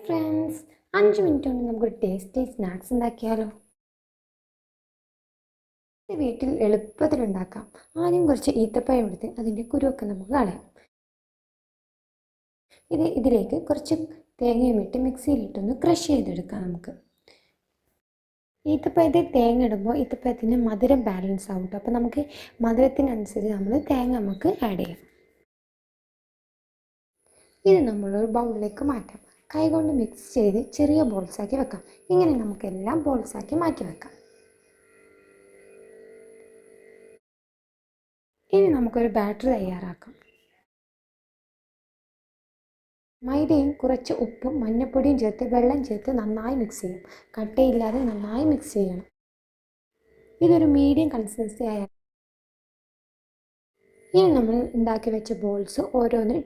Friends, 5 minute കൊണ്ട് നമുക്കൊരു tasty snacks ഉണ്ടാക്കിയാലോ. ഇത് വീട്ടിൽ എളുപ്പത്തിൽ ഉണ്ടാക്കാം. ആദ്യം കുറച്ച് ഈത്തപ്പഴം എടുത്ത് അതിൻ്റെ കുരുവൊക്കെ നമുക്ക് കളയാം. ഇതിലേക്ക് കുറച്ച് തേങ്ങയും ഇട്ട് മിക്സിയിലിട്ടൊന്ന് ക്രഷ് ചെയ്തെടുക്കാം. നമുക്ക് ഈത്തപ്പഴത്തിൽ തേങ്ങ ഇടുമ്പോൾ ഈത്തപ്പഴത്തിൻ്റെ മധുരം ബാലൻസ് ആവും. അപ്പോൾ നമുക്ക് മധുരത്തിനനുസരിച്ച് നമ്മൾ തേങ്ങ നമുക്ക് ആഡ് ചെയ്യാം. ഇത് നമ്മളൊരു ബൗളിലേക്ക് മാറ്റാം. കൈകൊണ്ട് മിക്സ് ചെയ്ത് ചെറിയ ബോൾസാക്കി വെക്കാം. ഇങ്ങനെ നമുക്കെല്ലാം ബോൾസാക്കി മാറ്റി വെക്കാം. ഇനി നമുക്കൊരു ബാറ്റർ തയ്യാറാക്കാം. മൈദയും കുറച്ച് ഉപ്പും മഞ്ഞൾപ്പൊടിയും ചേർത്ത് വെള്ളം ചേർത്ത് നന്നായി മിക്സ് ചെയ്യും. കട്ടയില്ലാതെ നന്നായി മിക്സ് ചെയ്യണം. ഇതൊരു മീഡിയം കൺസിസ്റ്റൻസി ആയാൽ ഇനി നമ്മൾ ഉണ്ടാക്കി വെച്ച ബോൾസ് ഓരോന്ന്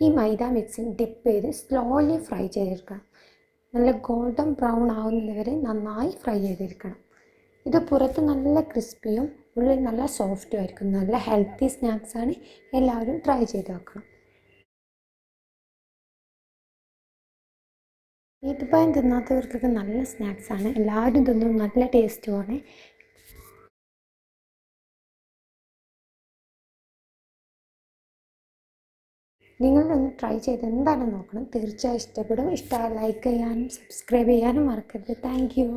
ഈ മൈദ മിക്സിൽ ഡിപ്പ് ചെയ്ത് സ്ലോലി ഫ്രൈ ചെയ്തെടുക്കണം. നല്ല ഗോൾഡൻ ബ്രൗൺ ആവുന്നത് വരെ നന്നായി ഫ്രൈ ചെയ്തെടുക്കണം. ഇത് പുറത്ത് നല്ല ക്രിസ്പിയും ഉള്ളിൽ നല്ല സോഫ്റ്റും ആയിരിക്കും. നല്ല ഹെൽത്തി സ്നാക്സാണ്. എല്ലാവരും ട്രൈ ചെയ്ത് നോക്കണം. ഈത്തപ്പഴം തിന്നാത്തവർക്കൊക്കെ നല്ല സ്നാക്സാണ്. എല്ലാവരും തിന്നും, നല്ല ടേസ്റ്റുമാണ്. നിങ്ങളൊന്ന് ട്രൈ ചെയ്ത് എന്തായാലും നോക്കണം. തീർച്ചയായും ഇഷ്ടപ്പെടും. ഇഷ്ടമായി ലൈക്ക് ചെയ്യാനും സബ്സ്ക്രൈബ് ചെയ്യാനും മറക്കരുത്. Thank you.